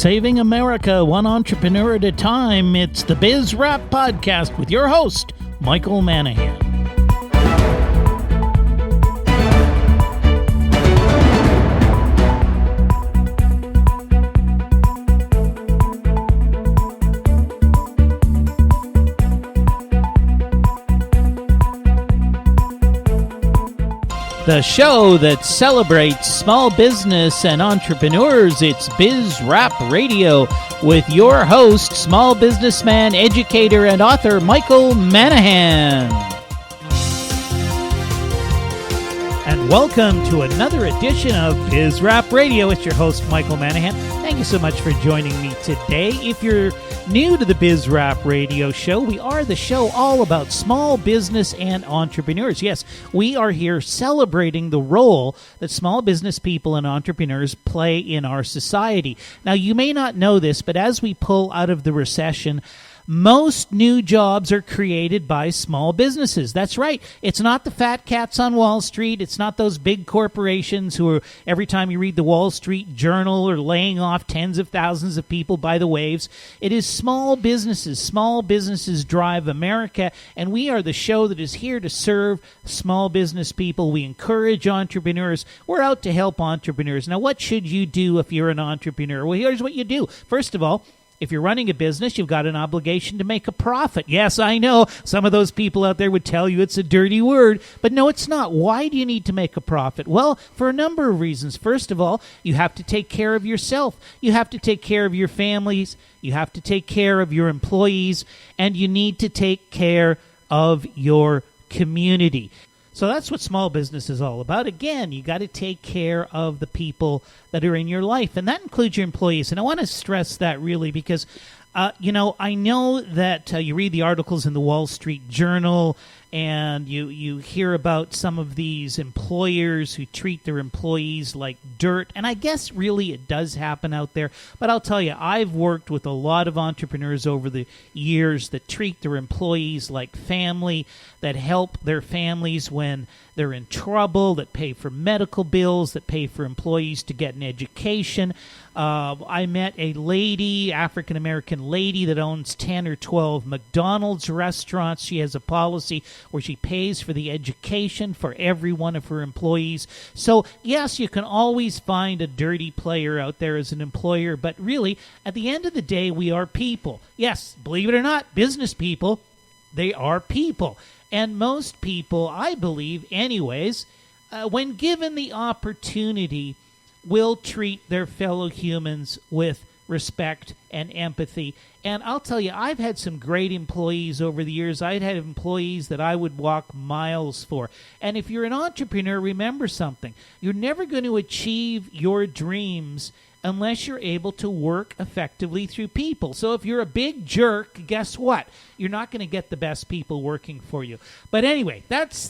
Saving America one entrepreneur at a time, it's the Biz Rap Podcast with your host, Michael Manahan. The show that celebrates small business and entrepreneurs, it's Biz Rap Radio with your host, small businessman, educator, and author, Michael Manahan. And welcome to another edition of Biz Rap Radio. It's your host, Michael Manahan. Thank you so much for joining me today. If you're new to the Biz Rap Radio show, we are the show all about small business and entrepreneurs. Yes, we are here celebrating the role that small business people and entrepreneurs play in our society. Now, you may not know this, but as we pull out of the recession, most new jobs are created by small businesses. That's right. It's not the fat cats on Wall Street. It's not those big corporations who are, every time you read the Wall Street Journal, are laying off tens of thousands of people by the waves. It is small businesses. Small businesses drive America, and we are the show that is here to serve small business people. We encourage entrepreneurs. We're out to help entrepreneurs. Now, what should you do if you're an entrepreneur? Well, here's what you do. First of all, if you're running a business, you've got an obligation to make a profit. Yes, I know some of those people out there would tell you it's a dirty word, but no, it's not. Why do you need to make a profit? Well, for a number of reasons. First of all, you have to take care of yourself. You have to take care of your families. You have to take care of your employees, and you need to take care of your community. So that's what small business is all about. Again, you got to take care of the people that are in your life, and that includes your employees. And I want to stress that really because, I know that you read the articles in the Wall Street Journal and you hear about some of these employers who treat their employees like dirt. And I guess really it does happen out there. But I'll tell you, I've worked with a lot of entrepreneurs over the years that treat their employees like family, that help their families when they're in trouble, that pay for medical bills, that pay for employees to get an education. I met a lady, African-American lady, that owns 10 or 12 McDonald's restaurants. She has a policy where she pays for the education for every one of her employees. So, yes, you can always find a dirty player out there as an employer, but really, at the end of the day, we are people. Yes, believe it or not, business people, they are people. And most people, I believe anyways, when given the opportunity, will treat their fellow humans with respect and empathy. And I'll tell you, I've had some great employees over the years. I've had employees that I would walk miles for. And if you're an entrepreneur, remember something. You're never going to achieve your dreams unless you're able to work effectively through people. So if you're a big jerk, guess what? You're not going to get the best people working for you. But anyway, that's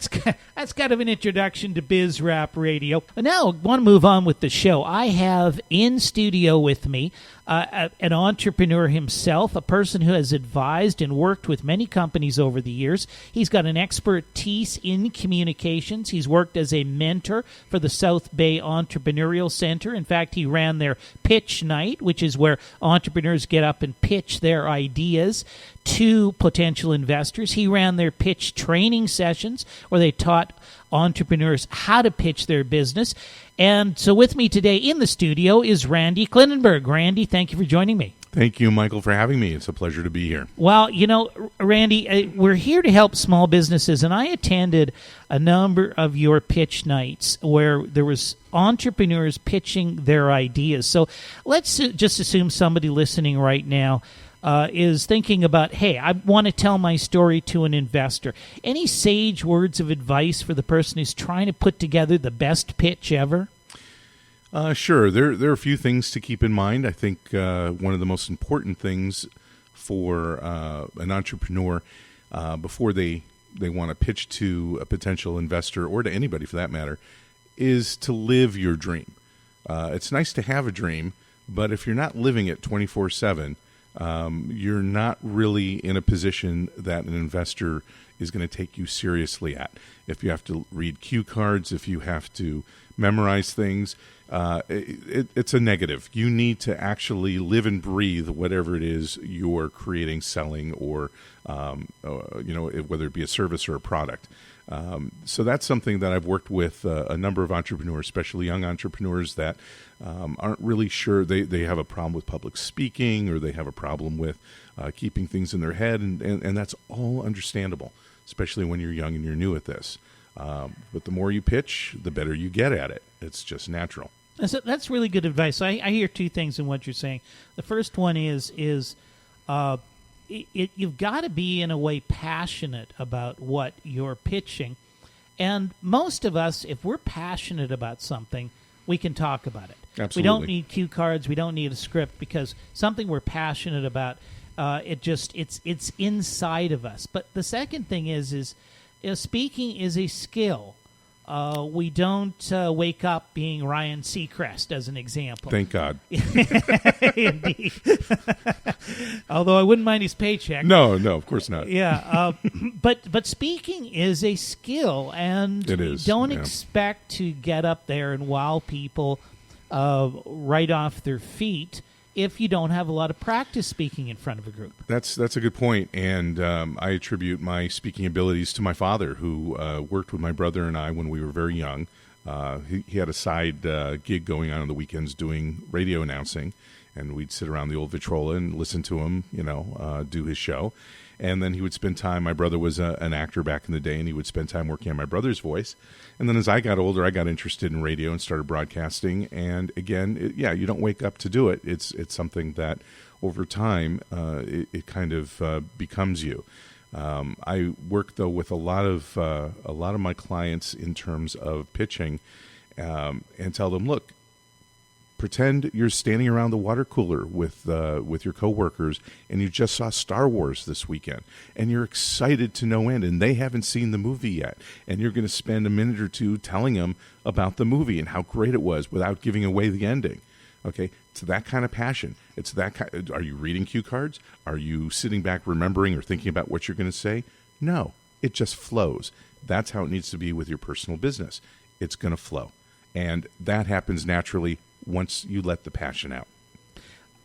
kind of an introduction to Biz Rap Radio. But now I want to move on with the show. I have in studio with me an entrepreneur himself, a person who has advised and worked with many companies over the years. He's got an expertise in communications. He's worked as a mentor for the South Bay Entrepreneurial Center. In fact, he ran their pitch night, which is where entrepreneurs get up and pitch their ideas to potential investors. He ran their pitch training sessions where they taught entrepreneurs how to pitch their business. And so with me today in the studio is Randy Klinenberg. Randy, thank you for joining me. Thank you, Michael, for having me. It's a pleasure to be here. Well, Randy, we're here to help small businesses, and I attended a number of your pitch nights where there was entrepreneurs pitching their ideas. So let's just assume somebody listening right now is thinking about, hey, I want to tell my story to an investor. Any sage words of advice for the person who's trying to put together the best pitch ever? Sure. There are a few things to keep in mind. I think one of the most important things for an entrepreneur before they want to pitch to a potential investor or to anybody for that matter is to live your dream. It's nice to have a dream, but if you're not living it 24/7, you're not really in a position that an investor is going to take you seriously at. If you have to read cue cards, if you have to memorize things, it's a negative. You need to actually live and breathe whatever it is you're creating, selling, or whether it be a service or a product. So that's something that I've worked with a number of entrepreneurs, especially young entrepreneurs that aren't really sure. They have a problem with public speaking, or they have a problem with keeping things in their head, and that's all understandable, especially when you're young and you're new at this. But the more you pitch, the better you get at it. It's just natural. That's really good advice. I hear two things in what you're saying. The first one is you've got to be, in a way, passionate about what you're pitching. And most of us, if we're passionate about something, we can talk about it. Absolutely. We don't need cue cards. We don't need a script, because something we're passionate about, it's inside of us. But the second thing is speaking is a skill. We don't wake up being Ryan Seacrest, as an example. Thank God. Indeed. Although I wouldn't mind his paycheck. No, of course not. Yeah, but speaking is a skill, and it is. Don't expect to get up there and wow people right off their feet if you don't have a lot of practice speaking in front of a group. That's a good point, and I attribute my speaking abilities to my father, who worked with my brother and I when we were very young. He had a side gig going on the weekends doing radio announcing, and we'd sit around the old Vitrola and listen to him, do his show. And then he would spend time, my brother was an actor back in the day, and he would spend time working on my brother's voice. And then as I got older, I got interested in radio and started broadcasting. And again, you don't wake up to do it. It's something that over time, it kind of becomes you. I work, though, with a lot of my clients in terms of pitching, and tell them, look, pretend you're standing around the water cooler with your coworkers, and you just saw Star Wars this weekend, and you're excited to no end, and they haven't seen the movie yet, and you're going to spend a minute or two telling them about the movie and how great it was without giving away the ending. Okay, it's that kind of passion. It's that kind. Are you reading cue cards? Are you sitting back remembering or thinking about what you're going to say? No, it just flows. That's how it needs to be with your personal business. It's going to flow, and that happens naturally once you let the passion out.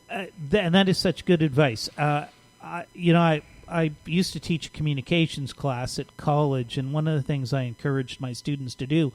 And that is such good advice. I used to teach a communications class at college, and one of the things I encouraged my students to do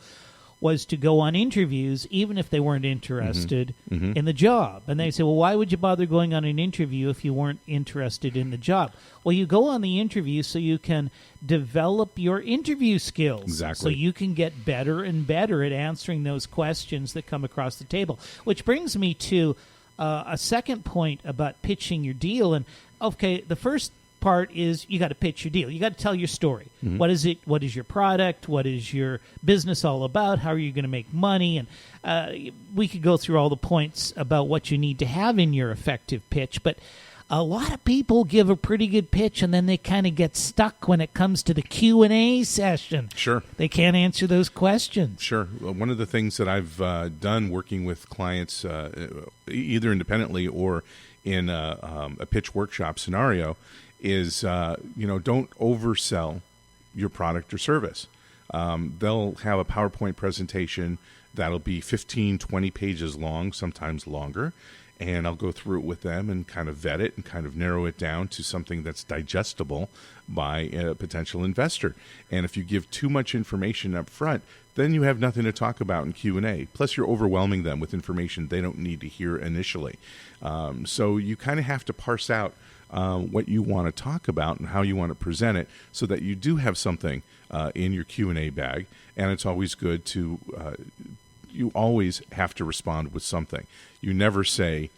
was to go on interviews, even if they weren't interested in the job. And they say, well, why would you bother going on an interview if you weren't interested in the job? Well, you go on the interview so you can develop your interview skills. Exactly. So you can get better and better at answering those questions that come across the table. Which brings me to a second point about pitching your deal. And, okay, the first part is you got to pitch your deal. You got to tell your story. What is it? What is your product? What is your business all about? How are you going to make money? And we could go through all the points about what you need to have in your effective pitch. But a lot of people give a pretty good pitch, and then they kind of get stuck when it comes to the Q&A session. Sure. They can't answer those questions. Sure. Well, one of the things that I've done working with clients, either independently or in a pitch workshop scenario, is, don't oversell your product or service. They'll have a PowerPoint presentation that'll be 15, 20 pages long, sometimes longer, and I'll go through it with them and kind of vet it and kind of narrow it down to something that's digestible by a potential investor. And if you give too much information up front, then you have nothing to talk about in Q&A. Plus, you're overwhelming them with information they don't need to hear initially. So you kind of have to parse out what you want to talk about and how you want to present it so that you do have something in your Q&A bag. And it's always good to, you always have to respond with something. You never say,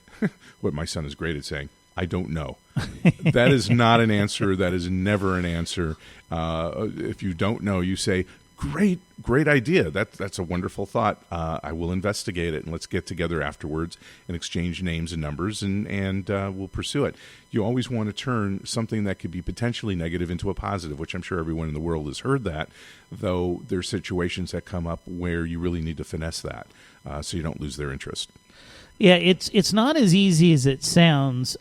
what my son is great at saying, I don't know. That is not an answer. That is never an answer. If you don't know, you say, great idea. That's a wonderful thought. I will investigate it, and let's get together afterwards and exchange names and numbers, and we'll pursue it. You always want to turn something that could be potentially negative into a positive, which I'm sure everyone in the world has heard that, though there's situations that come up where you really need to finesse that so you don't lose their interest. Yeah, it's not as easy as it sounds.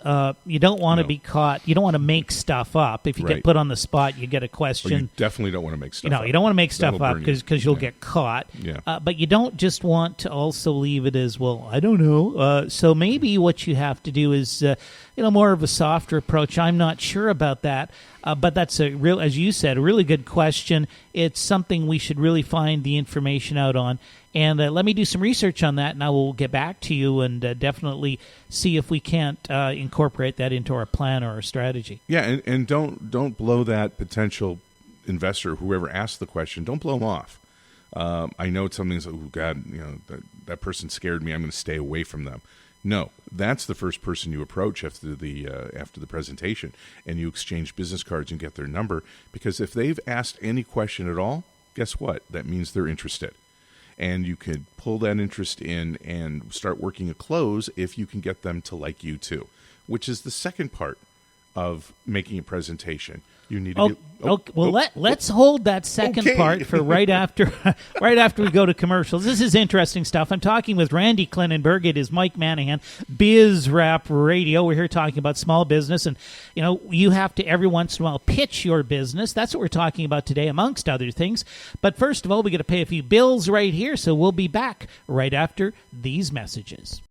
You don't want to be caught. You don't want to make stuff up. If you get put on the spot, you get a question. You definitely don't want to make stuff up. You don't want to make stuff up because you'll get caught. Yeah. But you don't just want to also leave it as, well, I don't know. So maybe what you have to do is, more of a softer approach. I'm not sure about that. But that's as you said, a really good question. It's something we should really find the information out on. And let me do some research on that, and I will get back to you and definitely see if we can't incorporate that into our plan or our strategy. Yeah, and don't blow that potential investor, whoever asked the question, don't blow them off. I know it's something that's, oh, God, that person scared me. I'm going to stay away from them. No, that's the first person you approach after the presentation, and you exchange business cards and get their number, because if they've asked any question at all, guess what? That means they're interested. And you could pull that interest in and start working a close if you can get them to like you too, which is the second part of making a presentation. You need to let's hold that second part for right after we go to commercials. This is interesting stuff. I'm talking with Randy Klinenberg. It is Mike Manahan, Biz Rap Radio. We're here talking about small business, and you have to every once in a while pitch your business. That's what we're talking about today, amongst other things. But first of all, we got to pay a few bills right here, so we'll be back right after these messages.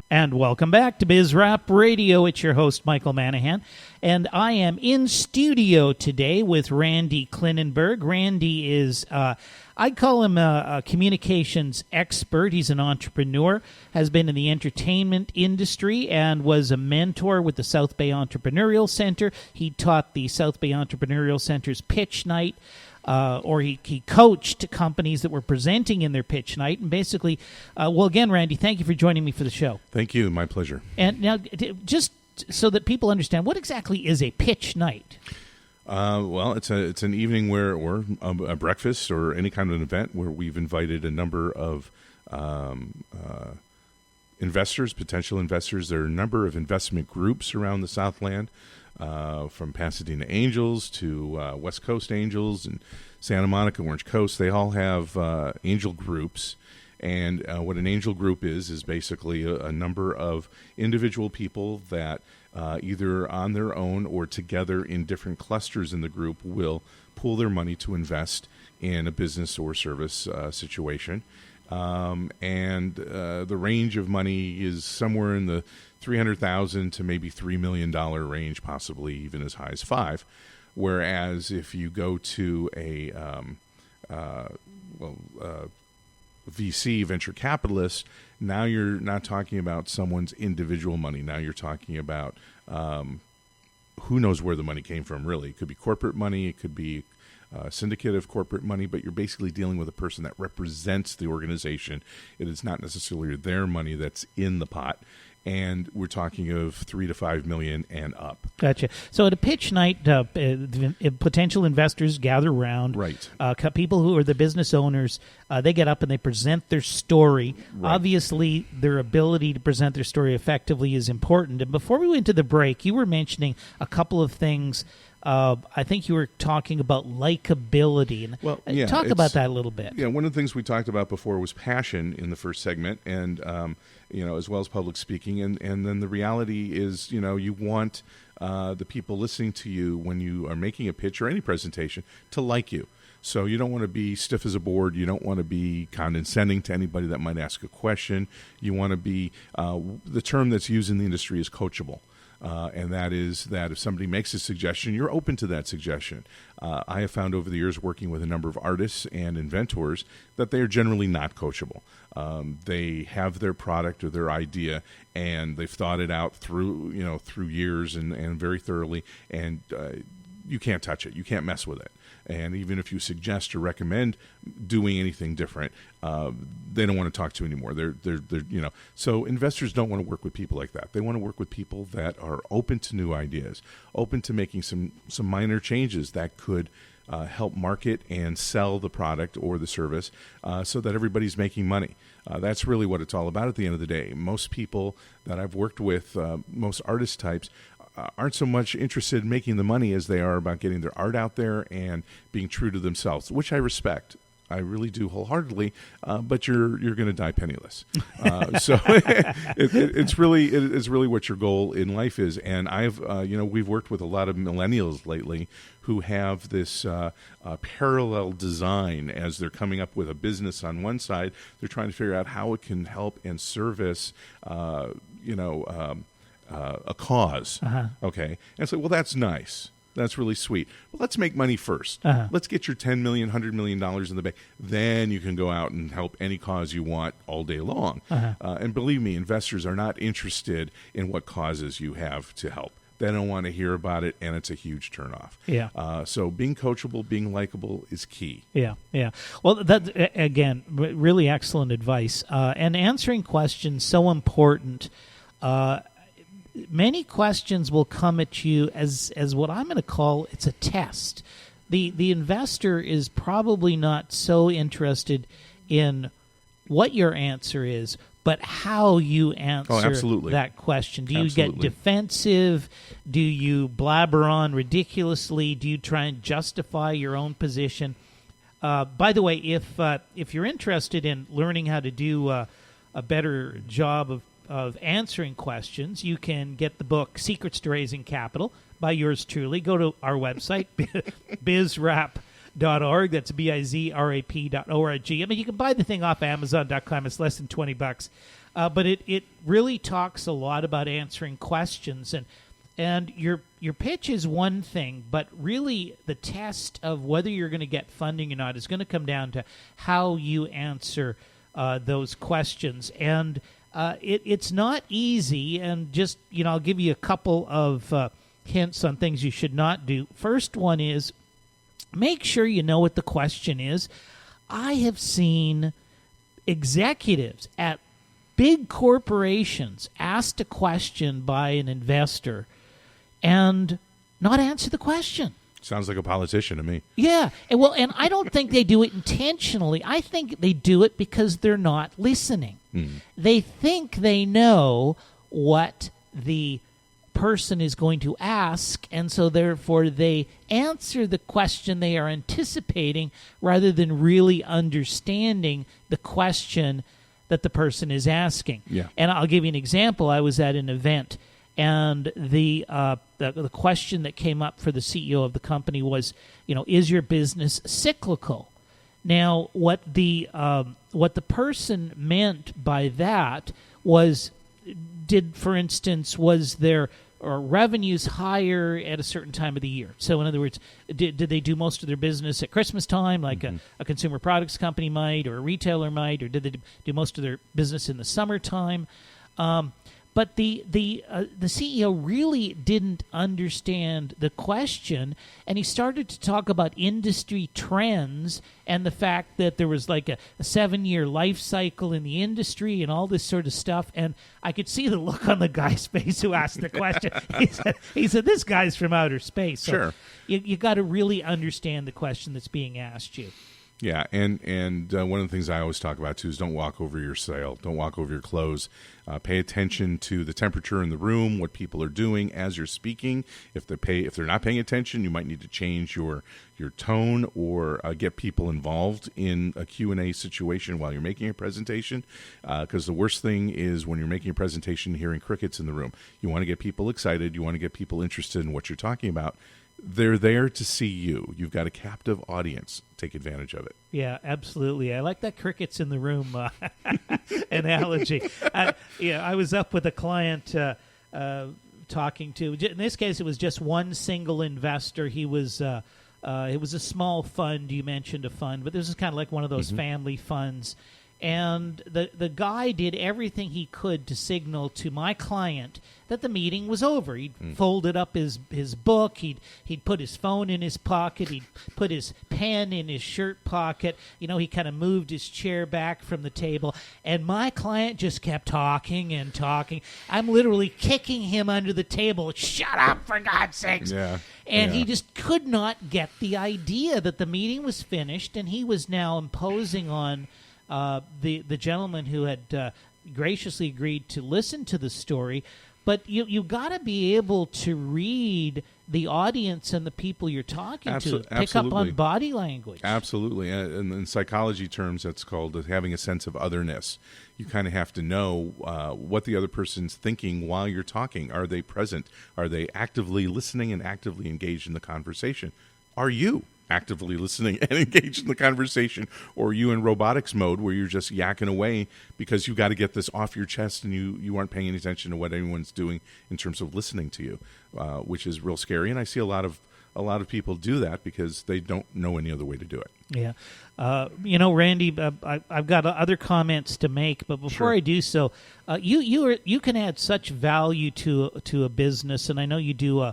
And welcome back to Biz Rap Radio. It's your host, Michael Manahan. And I am in studio today with Randy Klinenberg. Randy is, I'd call him a communications expert. He's an entrepreneur, has been in the entertainment industry, and was a mentor with the South Bay Entrepreneurial Center. He taught the South Bay Entrepreneurial Center's pitch night. Or he coached companies that were presenting in their pitch night. And basically, again, Randy, thank you for joining me for the show. Thank you. My pleasure. And now, just so that people understand, what exactly is a pitch night? Well, it's an evening or a breakfast or any kind of an event where we've invited a number of investors, potential investors. There are a number of investment groups around the Southland. From Pasadena Angels to West Coast Angels and Santa Monica Orange Coast, they all have angel groups. And what an angel group is basically a number of individual people that either on their own or together in different clusters in the group will pool their money to invest in a business or service situation. And the range of money is somewhere in the $300,000 to maybe $3 million range, possibly even as high as $5 million. Whereas if you go to a VC, venture capitalist, now you're not talking about someone's individual money. Now you're talking about who knows where the money came from, really. It could be corporate money. It could be syndicate of corporate money, but you're basically dealing with a person that represents the organization. It is not necessarily their money that's in the pot. And we're talking of $3 to $5 million and up. Gotcha. So at a pitch night, potential investors gather around. Right. People who are the business owners, they get up and they present their story. Right. Obviously, their ability to present their story effectively is important. And before we went to the break, you were mentioning a couple of things. I think you were talking about likability. Well, yeah, talk about that a little bit. Yeah, one of the things we talked about before was passion in the first segment, and as well as public speaking. And then the reality is, you want the people listening to you when you are making a pitch or any presentation to like you. So you don't want to be stiff as a board. You don't want to be condescending to anybody that might ask a question. You want to be the term that's used in the industry is coachable. And that is that if somebody makes a suggestion, you're open to that suggestion. I have found over the years working with a number of artists and inventors that they are generally not coachable. They have their product or their idea, and they've thought it out through years and very thoroughly, and you can't touch it. You can't mess with it. And even if you suggest or recommend doing anything different, they don't want to talk to you anymore. They're So investors don't want to work with people like that. They want to work with people that are open to new ideas, open to making some minor changes that could help market and sell the product or the service, so that everybody's making money. That's really what it's all about at the end of the day. Most people that I've worked with, most artist types, aren't so much interested in making the money as they are about getting their art out there and being true to themselves, which I respect. I really do wholeheartedly, but you're going to die penniless. So it's really what your goal in life is. And we've worked with a lot of millennials lately who have this parallel design as they're coming up with a business on one side. They're trying to figure out how it can help and service, a cause. Okay, and so, well, that's nice. That's really sweet. But let's make money first. Let's get your $10 million, $100 million in the bank. Then you can go out and help any cause you want all day long. And believe me, investors are not interested in what causes you have to help. They don't want to hear about it, and it's a huge turnoff. Yeah. So being coachable, being likable is key. Yeah, yeah. Well, that again, really excellent advice. And answering questions so important. Many questions will come at you as what I'm going to call it's a test. The investor is probably not so interested in what your answer is, but how you answer that question. Do you get defensive? Do you blabber on ridiculously? Do you try and justify your own position? By the way, if you're interested in learning how to do a better job of answering questions, you can get the book Secrets to Raising Capital by yours truly. Go to our website, bizrap.org. That's bizrap.org. I mean, you can buy the thing off Amazon.com. It's less than $20. But it really talks a lot about answering questions. And your pitch is one thing, but really the test of whether you're going to get funding or not is going to come down to how you answer those questions. And it's not easy, and just, I'll give you a couple of hints on things you should not do. First one is make sure you know what the question is. I have seen executives at big corporations asked a question by an investor and not answer the question. Sounds like a politician to me. Yeah. And I don't think they do it intentionally. I think they do it because they're not listening. They think they know what the person is going to ask, and so therefore they answer the question they are anticipating rather than really understanding the question that the person is asking. Yeah. And I'll give you an example. I was at an event, and the question that came up for the CEO of the company was, is your business cyclical? Now, what the person meant by that was, was their revenues higher at a certain time of the year? So, in other words, did they do most of their business at Christmas time, like a consumer products company might, or a retailer might, or did they do most of their business in the summertime? But the CEO really didn't understand the question, and he started to talk about industry trends and the fact that there was like a 7-year life cycle in the industry and all this sort of stuff. And I could see the look on the guy's face who asked the question. He said, "This guy's from outer space." So sure. You got to really understand the question that's being asked you. Yeah, and one of the things I always talk about, too, is don't walk over your sale. Don't walk over your close. Pay attention to the temperature in the room, what people are doing as you're speaking. If they're not paying attention, you might need to change your tone or get people involved in a Q&A situation while you're making a presentation, because the worst thing is when you're making a presentation, hearing crickets in the room. You want to get people excited. You want to get people interested in what you're talking about. They're there to see you. You've got a captive audience. Take advantage of it. Yeah, absolutely. I like that crickets in the room analogy. I was up with a client talking to, in this case, it was just one single investor. It was a small fund. You mentioned a fund, but this is kind of like one of those family funds. And the guy did everything he could to signal to my client that the meeting was over. He'd folded up his book. He'd put his phone in his pocket. He'd put his pen in his shirt pocket. He kind of moved his chair back from the table. And my client just kept talking and talking. I'm literally kicking him under the table. Shut up, for God's sakes. Yeah. And he just could not get the idea that the meeting was finished, and he was now imposing on the gentleman who had graciously agreed to listen to the story But you got to be able to read the audience and the people you're talking to. Pick up on body language. Absolutely. And in psychology terms, that's called having a sense of otherness. You kind of have to know what the other person's thinking while you're talking. Are they present? Are they actively listening and actively engaged in the conversation? Are you actively listening and engaged in the conversation, or are you in robotics mode where you're just yakking away because you got to get this off your chest and you aren't paying any attention to what anyone's doing in terms of listening to you, which is real scary. And I see a lot of people do that because they don't know any other way to do it. Yeah. Randy, I've got other comments to make, but before I do so, you can add such value to a business, and I know you do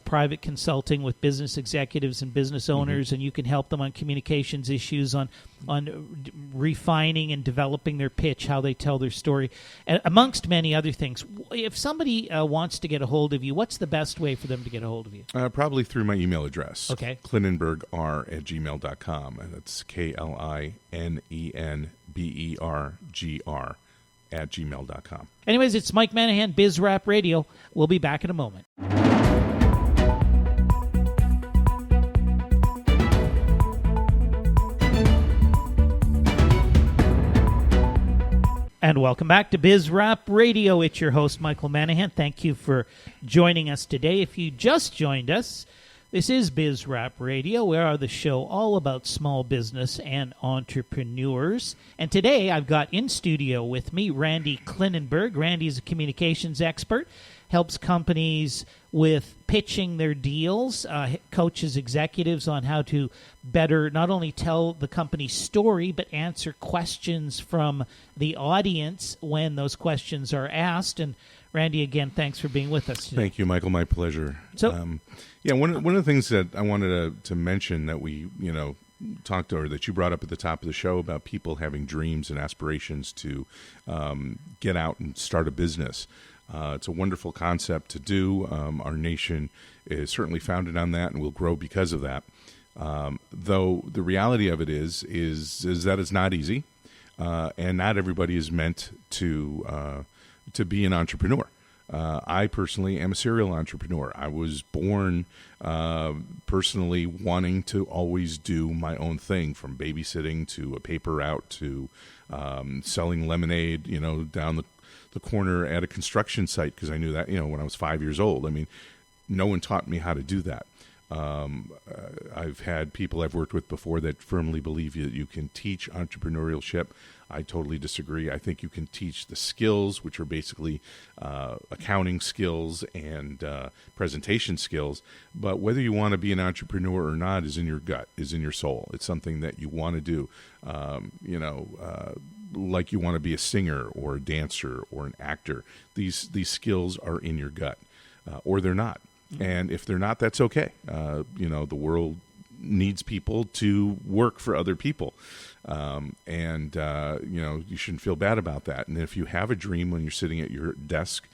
private consulting with business executives and business owners, and you can help them on communications issues, on refining and developing their pitch, how they tell their story, amongst many other things. If somebody wants to get a hold of you, what's the best way for them to get a hold of you? Probably through my email address. Okay. Klinenbergr@gmail.com, and that's KLINENBERGR@gmail.com. Anyways, it's Mike Manahan, Biz Rap Radio. We'll be back in a moment. And welcome back to Biz Rap Radio. It's your host, Michael Manahan. Thank you for joining us today. If you just joined us, this is Biz Rap Radio. We are the show all about small business and entrepreneurs. And today I've got in studio with me Randy Klinenberg. Randy is a communications expert, helps companies with pitching their deals, coaches executives on how to better not only tell the company's story, but answer questions from the audience when those questions are asked. And Randy, again, thanks for being with us today. Thank you, Michael. My pleasure. So, one of the things that I wanted to mention that we, talked or that you brought up at the top of the show about people having dreams and aspirations to get out and start a business. It's a wonderful concept to do. Our nation is certainly founded on that and will grow because of that. Though the reality of it is that it's not easy, and not everybody is meant to be an entrepreneur. I personally am a serial entrepreneur. I was born personally wanting to always do my own thing, from babysitting to a paper route to selling lemonade, down the corner at a construction site, because I knew that, when I was 5 years old. I mean, no one taught me how to do that. I've had people I've worked with before that firmly believe that you can teach entrepreneurship. I totally disagree. I think you can teach the skills, which are basically accounting skills and presentation skills. But whether you want to be an entrepreneur or not is in your gut, is in your soul. It's something that you want to do. Like you want to be a singer or a dancer or an actor. These skills are in your gut, or they're not. And if they're not, that's okay. The world needs people to work for other people. You shouldn't feel bad about that. And if you have a dream when you're sitting at your desk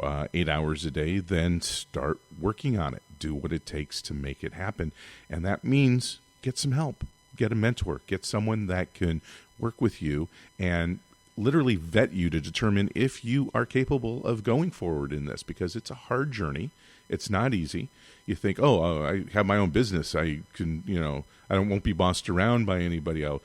8 hours a day, then start working on it. Do what it takes to make it happen. And that means get some help. Get a mentor. Get someone that can work with you and literally vet you to determine if you are capable of going forward in this, because it's a hard journey. It's not easy. You think, I have my own business. I can, I won't be bossed around by anybody else,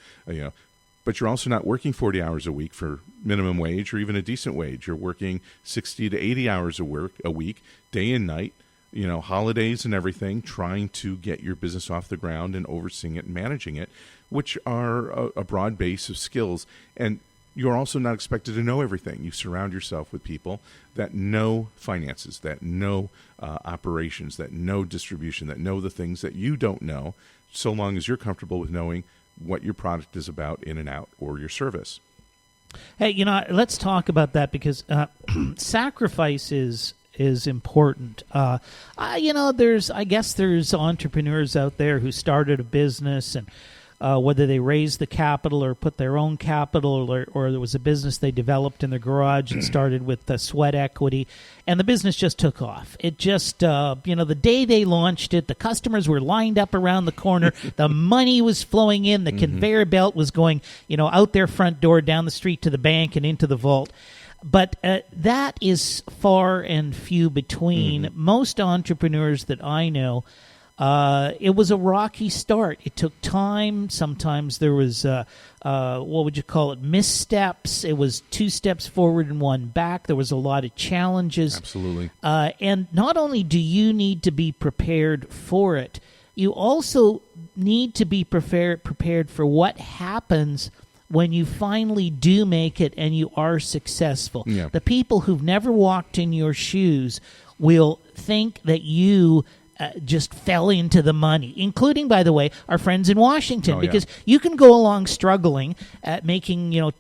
but you're also not working 40 hours a week for minimum wage or even a decent wage. You're working 60 to 80 hours a week, day and night, holidays and everything, trying to get your business off the ground and overseeing it and managing it, which are a broad base of skills. And you're also not expected to know everything. You surround yourself with people that know finances, that know operations, that know distribution, that know the things that you don't know, so long as you're comfortable with knowing what your product is about in and out, or your service. Hey, let's talk about that, because sacrifice is important. There's entrepreneurs out there who started a business, and whether they raised the capital or put their own capital, or there was a business they developed in their garage and started with sweat equity, and the business just took off. It just, the day they launched it, the customers were lined up around the corner, the money was flowing in, the conveyor belt was going, out their front door, down the street to the bank and into the vault. But that is far and few between. Most entrepreneurs that I know, it was a rocky start. It took time. Sometimes there was, what would you call it, missteps. It was 2 steps forward and 1 back. There was a lot of challenges. Absolutely. And not only do you need to be prepared for it, you also need to be prepared for what happens when you finally do make it and you are successful. Yeah. The people who've never walked in your shoes will think that you just fell into the money, including, by the way, our friends in Washington, because you can go along struggling at making,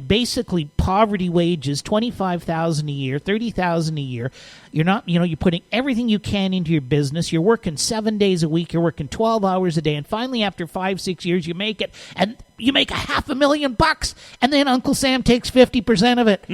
basically poverty wages, $25,000 a year, $30,000 a year. You're not, you're putting everything you can into your business. You're working 7 days a week. You're working 12 hours a day. And finally, after 5-6 years, you make it. And you make $500,000, and then Uncle Sam takes 50% of it.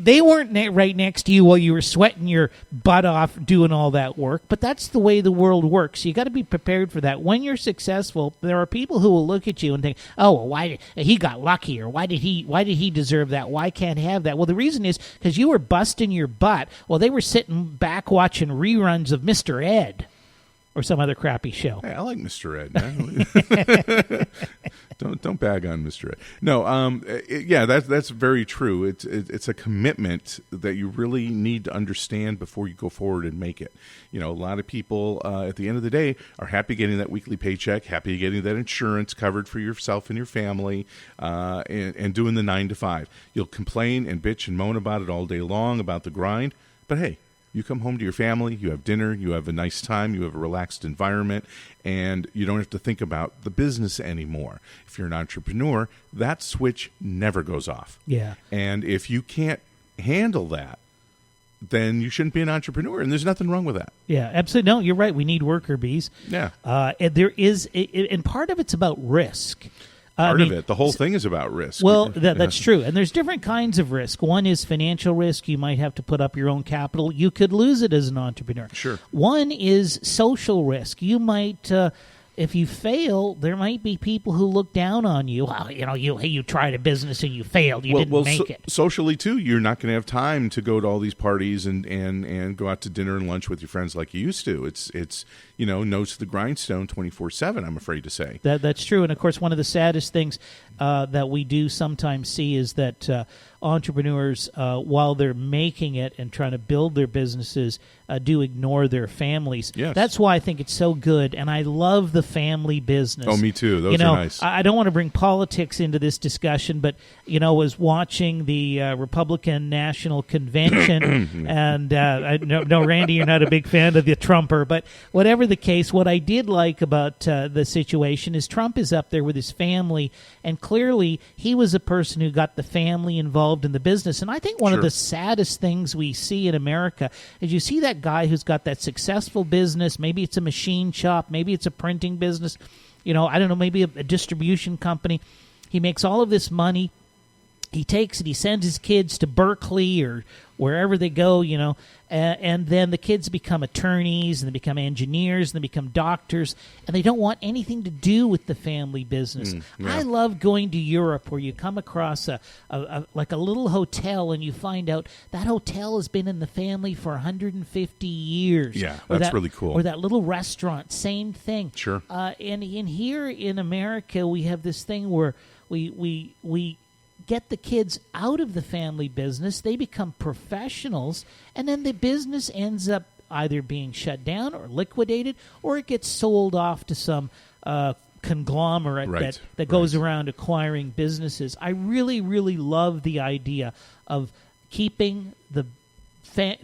They weren't right next to you while you were sweating your butt off doing all that work. But that's the way the world works. You got to be prepared for that. When you're successful, there are people who will look at you and think, "Oh, well, why he got lucky, or why did he deserve that? Why can't he have that?" Well, the reason is because you were busting your butt while they were sitting back watching reruns of Mr. Ed. Or some other crappy show. Hey, I like Mr. Ed, man. Don't bag on Mr. Ed. No, that's very true. It's a commitment that you really need to understand before you go forward and make it. A lot of people at the end of the day are happy getting that weekly paycheck, happy getting that insurance covered for yourself and your family, and doing the 9 to 5. You'll complain and bitch and moan about it all day long about the grind, but hey. You come home to your family, you have dinner, you have a nice time, you have a relaxed environment, and you don't have to think about the business anymore. If you're an entrepreneur, that switch never goes off. Yeah. And if you can't handle that, then you shouldn't be an entrepreneur, and there's nothing wrong with that. Yeah, absolutely. No, you're right. We need worker bees. Yeah. And there is, and part of it's about risk. Part of it. The whole thing is about risk. Well, that's true. And there's different kinds of risk. One is financial risk. You might have to put up your own capital. You could lose it as an entrepreneur. Sure. One is social risk. You might, if you fail, there might be people who look down on you. Well, you tried a business and you failed. You didn't make it. Socially, too, you're not going to have time to go to all these parties and go out to dinner and lunch with your friends like you used to. It's nose to the grindstone 24/7, I'm afraid to say. That's true. And, of course, one of the saddest things that we do sometimes see is that entrepreneurs, while they're making it and trying to build their businesses, do ignore their families. Yes. That's why I think it's so good, and I love the family business. Oh, me too. Those are nice. I don't want to bring politics into this discussion, but, was watching the Republican National Convention, and no, Randy, you're not a big fan of the Trumper, but whatever the case, what I did like about the situation is Trump is up there with his family, and clearly he was a person who got the family involved in the business. And I think one of the saddest things we see in America is you see that guy who's got that successful business. Maybe it's a machine shop, maybe it's a printing business, I don't know, maybe a distribution company. He makes all of this money. He takes it, he sends his kids to Berkeley or wherever they go, and then the kids become attorneys, and they become engineers, and they become doctors, and they don't want anything to do with the family business. I love going to Europe where you come across a little hotel, and you find out that hotel has been in the family for 150 years. Yeah, that's really cool. Or that little restaurant, same thing. Sure. And here in America, we have this thing where we get the kids out of the family business, they become professionals, and then the business ends up either being shut down or liquidated, or it gets sold off to some conglomerate that goes around acquiring businesses. I really, really love the idea of keeping the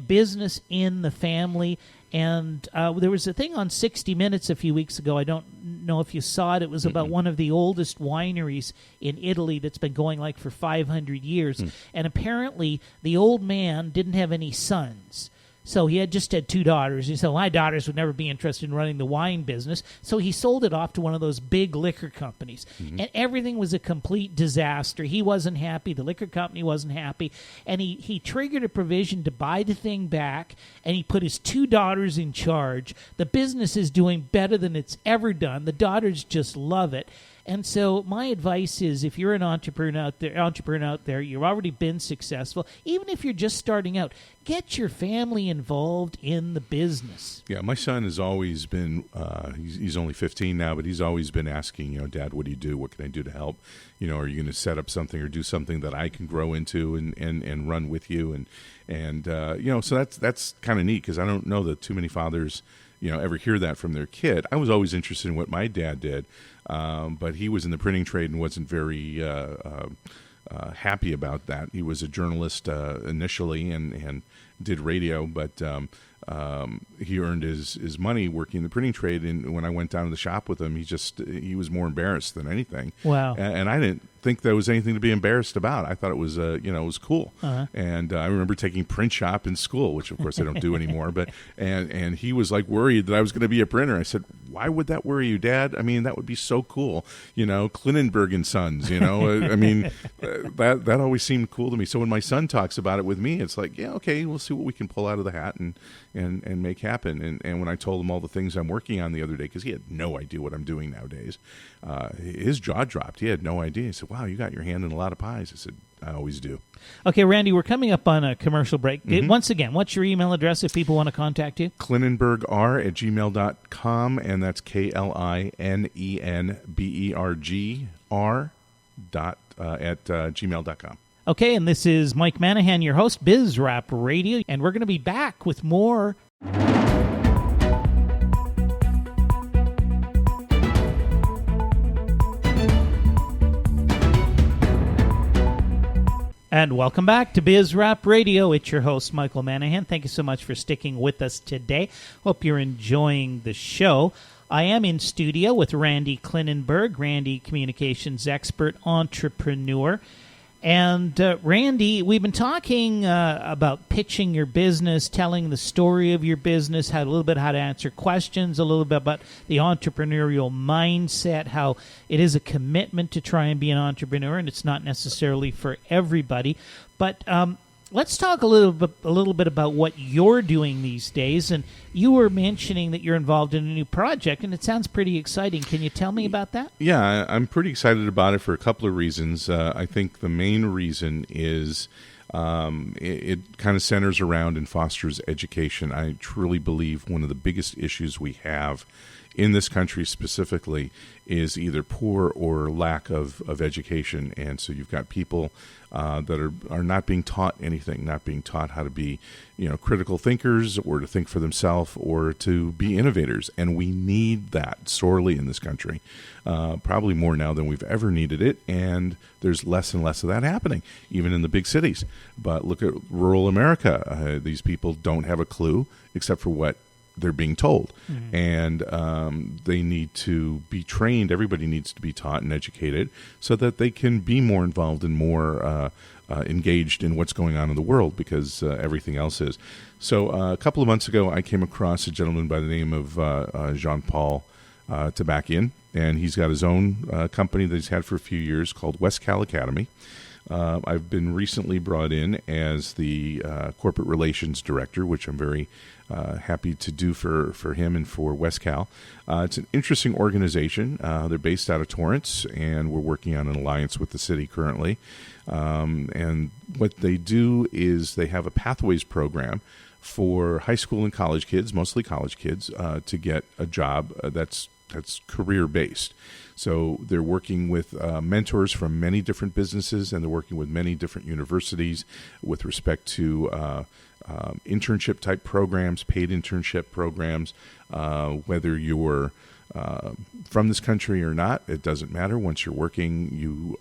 business in the family. And there was a thing on 60 Minutes a few weeks ago. I don't know if you saw it. It was about one of the oldest wineries in Italy that's been going for 500 years. And apparently the old man didn't have any sons. So he just had 2 daughters. He said, my daughters would never be interested in running the wine business. So he sold it off to one of those big liquor companies. And everything was a complete disaster. He wasn't happy. The liquor company wasn't happy. And he triggered a provision to buy the thing back, and he put his 2 daughters in charge. The business is doing better than it's ever done. The daughters just love it. And so my advice is, if you're an entrepreneur out there, you've already been successful, even if you're just starting out, get your family involved in the business. Yeah, my son has always been, he's only 15 now, but he's always been asking, Dad, what do you do? What can I do to help? Are you going to set up something or do something that I can grow into and run with you? And so that's kind of neat, because I don't know that too many fathers, ever hear that from their kid. I was always interested in what my dad did, but he was in the printing trade and wasn't very happy about that. He was a journalist initially and did radio, but he earned his money working in the printing trade. And when I went down to the shop with him, he was more embarrassed than anything. Wow. And I didn't think there was anything to be embarrassed about. I thought it was it was cool. Uh-huh. And I remember taking print shop in school, which of course I don't do anymore. But and he was like worried that I was going to be a printer. I said, why would that worry you, Dad? I mean, that would be so cool. Klinenberg and Sons. I mean, that always seemed cool to me. So when my son talks about it with me, it's like, yeah, okay, we'll see what we can pull out of the hat and make happen. And when I told him all the things I'm working on the other day, because he had no idea what I'm doing nowadays, his jaw dropped. He had no idea. He said, wow, you got your hand in a lot of pies. I said, I always do. Okay, Randy, we're coming up on a commercial break. Once again, what's your email address if people want to contact you? Klinenbergr@gmail.com, and that's KLINENBERGR at gmail.com. Okay, and this is Mike Manahan, your host, Biz Rap Radio, and we're going to be back with more. And welcome back to Biz Rap Radio. It's your host, Michael Manahan. Thank you so much for sticking with us today. Hope you're enjoying the show. I am in studio with Randy Klinenberg, Randy, communications expert, entrepreneur. And Randy, we've been talking about pitching your business, telling the story of your business, a little bit how to answer questions, a little bit about the entrepreneurial mindset, how it is a commitment to try and be an entrepreneur, and it's not necessarily for everybody. But let's talk a little bit about what you're doing these days. And you were mentioning that you're involved in a new project, and it sounds pretty exciting. Can you tell me about that? Yeah, I'm pretty excited about it for a couple of reasons. I think the main reason is it kind of centers around and fosters education. I truly believe one of the biggest issues we have in this country specifically is either poor or lack of education. And so you've got people that are not being taught anything, not being taught how to be, critical thinkers or to think for themselves or to be innovators. And we need that sorely in this country, probably more now than we've ever needed it. And there's less and less of that happening, even in the big cities. But look at rural America. These people don't have a clue except for what they're being told. Mm-hmm. And they need to be trained. Everybody needs to be taught and educated so that they can be more involved and more engaged in what's going on in the world, because everything else is. So a couple of months ago, I came across a gentleman by the name of Jean-Paul Tabakian, and he's got his own company that he's had for a few years called West Cal Academy. I've been recently brought in as the corporate relations director, which I'm very happy to do for him and for West Cal. It's an interesting organization. They're based out of Torrance, and we're working on an alliance with the city currently. And what they do is they have a pathways program for high school and college kids, mostly college kids, to get a job that's career-based. So they're working with mentors from many different businesses, and they're working with many different universities with respect to internship-type programs, paid internship programs. Whether you're from this country or not, it doesn't matter. Once you're working, you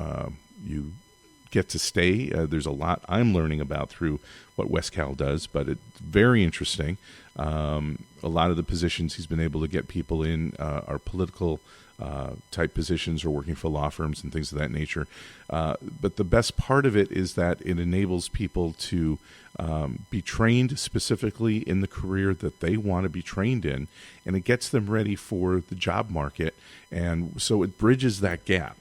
get to stay. There's a lot I'm learning about through what West Cal does, but it's very interesting. A lot of the positions he's been able to get people in are political type positions or working for law firms and things of that nature. But the best part of it is that it enables people to be trained specifically in the career that they want to be trained in, and it gets them ready for the job market. And so it bridges that gap.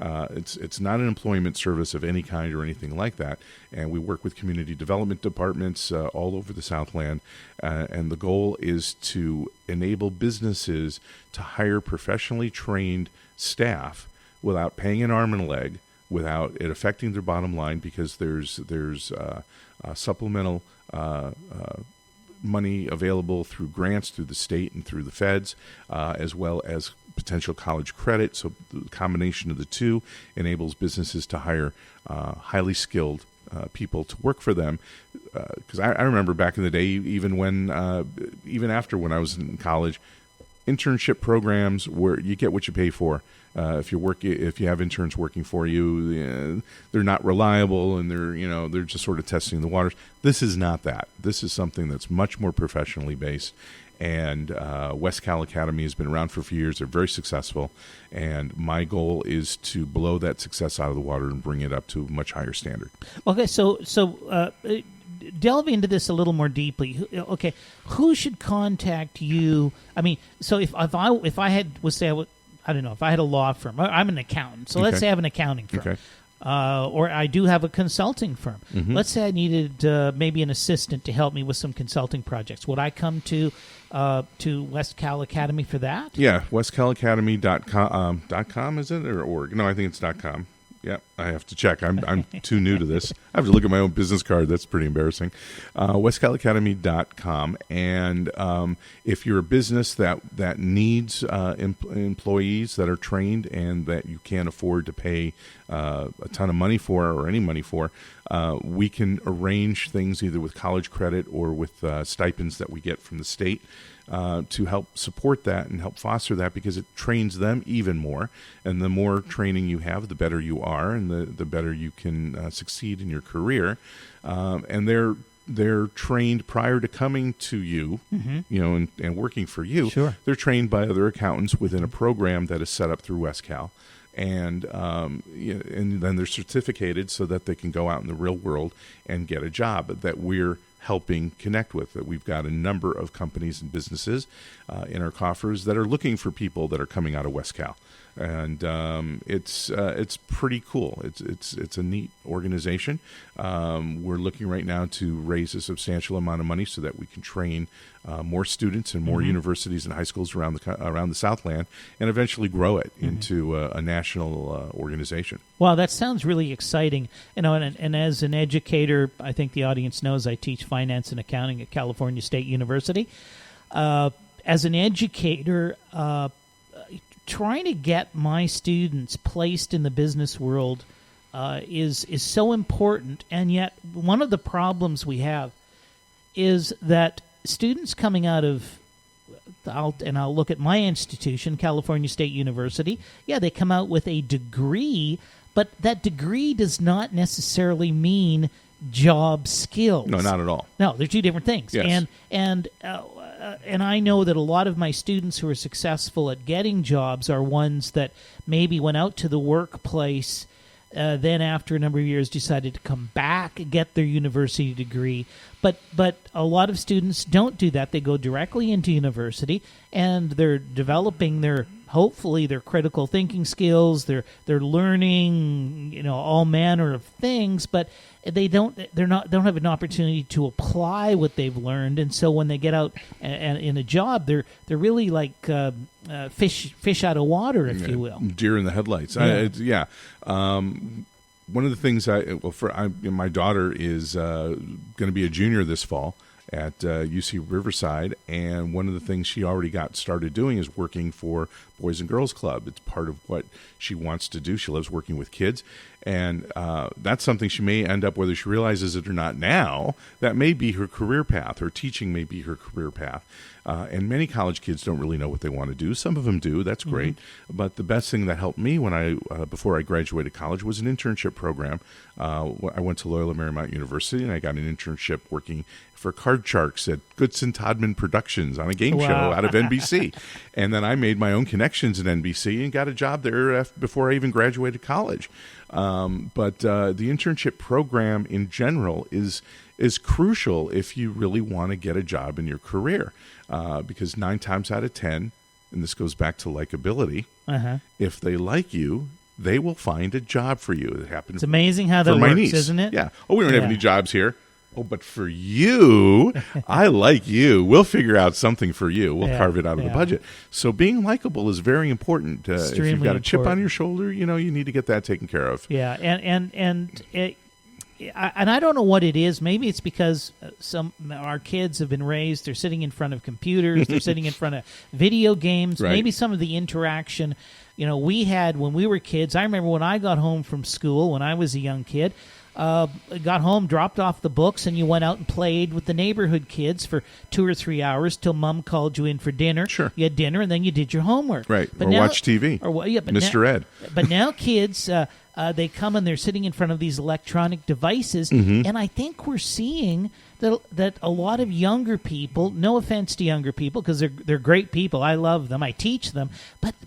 It's not an employment service of any kind or anything like that. And we work with community development departments all over the Southland. And the goal is to enable businesses to hire professionally trained staff without paying an arm and a leg, without it affecting their bottom line, because there's supplemental money available through grants through the state and through the feds, as well as potential college credit. So the combination of the two enables businesses to hire highly skilled people to work for them. Because I remember back in the day, even after when I was in college, internship programs where you get what you pay for. If you have interns working for you, they're not reliable, and they're just sort of testing the waters. This is not that. This is something that's much more professionally based. And West Cal Academy has been around for a few years. They're very successful, and my goal is to blow that success out of the water and bring it up to a much higher standard. Okay, so delve into this a little more deeply. Okay, who should contact you? I mean, so if I had, let's say, I don't know, if I had a law firm, I'm an accountant. So let's say I have an accounting firm. Okay. Or I do have a consulting firm. Mm-hmm. Let's say I needed maybe an assistant to help me with some consulting projects. Would I come to West Cal Academy for that? Yeah, westcalacademy.com, is it, or org? No, I think it's .com. Yeah, I have to check. I'm too new to this. I have to look at my own business card. That's pretty embarrassing. westcalacademy.com. And if you're a business that needs employees that are trained and that you can't afford to pay a ton of money for or any money for, we can arrange things either with college credit or with stipends that we get from the state to help support that and help foster that, because it trains them even more. And the more training you have, the better you are, and the better you can succeed in your career. And they're trained prior to coming to you, mm-hmm. And working for you. Sure. They're trained by other accountants within a program that is set up through West Cal. And then they're certificated so that they can go out in the real world and get a job that we're helping connect with. That we've got a number of companies and businesses in our coffers that are looking for people that are coming out of West Cal, and it's pretty cool. It's a neat organization. We're looking right now to raise a substantial amount of money so that we can train more students and more mm-hmm. universities and high schools around the Southland, and eventually grow it mm-hmm. into a national organization. Wow, that sounds really exciting. And as an educator, I think the audience knows I teach finance and accounting at California State University. As an educator, trying to get my students placed in the business world is so important. And yet, one of the problems we have is that students coming out of, I'll look at my institution, California State University. Yeah, they come out with a degree, but that degree does not necessarily mean job skills. No, not at all. No, they're two different things. Yes. And I know that a lot of my students who are successful at getting jobs are ones that maybe went out to the workplace, then after a number of years decided to come back and get their university degree. But a lot of students don't do that. They go directly into university, and they're developing hopefully their critical thinking skills. They're learning, all manner of things, but they don't have an opportunity to apply what they've learned. And so when they get out and in a job, they're really like fish out of water, if you will. Deer in the headlights. Yeah. One of the things my daughter is going to be a junior this fall at UC Riverside, and one of the things she already got started doing is working for Boys and Girls Club. It's part of what she wants to do. She loves working with kids, and that's something she may end up, whether she realizes it or not now, that may be her career path. Her teaching may be her career path. And many college kids don't really know what they want to do. Some of them do. That's great. Mm-hmm. But the best thing that helped me before I graduated college was an internship program. I went to Loyola Marymount University, and I got an internship working for Card Sharks at Goodson Todman Productions on a game show out of NBC. And then I made my own connections at NBC and got a job there before I even graduated college. But the internship program in general is crucial if you really want to get a job in your career, because 9 times out of 10, and this goes back to likability, if they like you, they will find a job for you. It happens. It's amazing how that works, isn't it? Yeah. Oh, we don't have any jobs here. Oh, but for you, I like you. We'll figure out something for you. We'll carve it out of the budget. So being likable is very important. If you've got a chip on your shoulder, you need to get that taken care of. Yeah, and I don't know what it is. Maybe it's because our kids have been raised. They're sitting in front of computers. They're sitting in front of video games. Right. Maybe some of the interaction, we had when we were kids. I remember when I got home from school when I was a young kid. Got home, dropped off the books, and you went out and played with the neighborhood kids for 2 or 3 hours till Mom called you in for dinner. Sure. You had dinner, and then you did your homework. Right, but or now, watch TV. Mr. Ed. But now kids, they come and they're sitting in front of these electronic devices, Mm-hmm. and I think we're seeing that a lot of younger people, no offense to younger people, because they're great people, I love them, I teach them,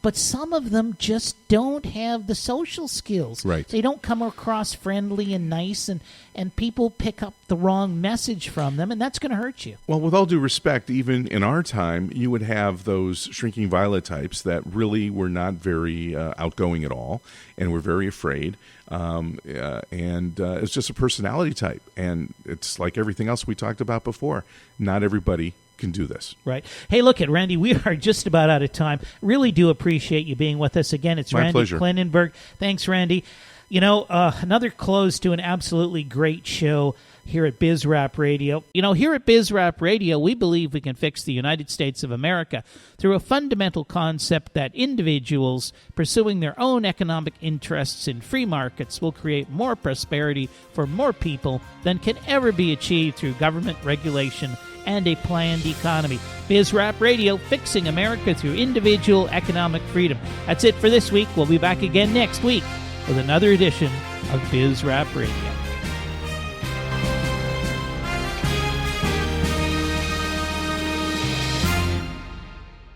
but some of them just don't have the social skills. Right. They don't come across friendly and nice, and people pick up the wrong message from them, and that's going to hurt you. Well, with all due respect, even in our time, you would have those shrinking violet types that really were not very outgoing at all and were very afraid. It's just a personality type. And it's like everything else we talked about before. Not everybody can do this. Right. Hey, look at Randy. We are just about out of time. Really do appreciate you being with us again. It's My Randy pleasure. Klinenberg. Thanks, Randy. Another close to an absolutely great show here at BizRap Radio. Here at BizRap Radio, we believe we can fix the United States of America through a fundamental concept that individuals pursuing their own economic interests in free markets will create more prosperity for more people than can ever be achieved through government regulation and a planned economy. BizRap Radio, fixing America through individual economic freedom. That's it for this week. We'll be back again next week with another edition of BizRap Radio.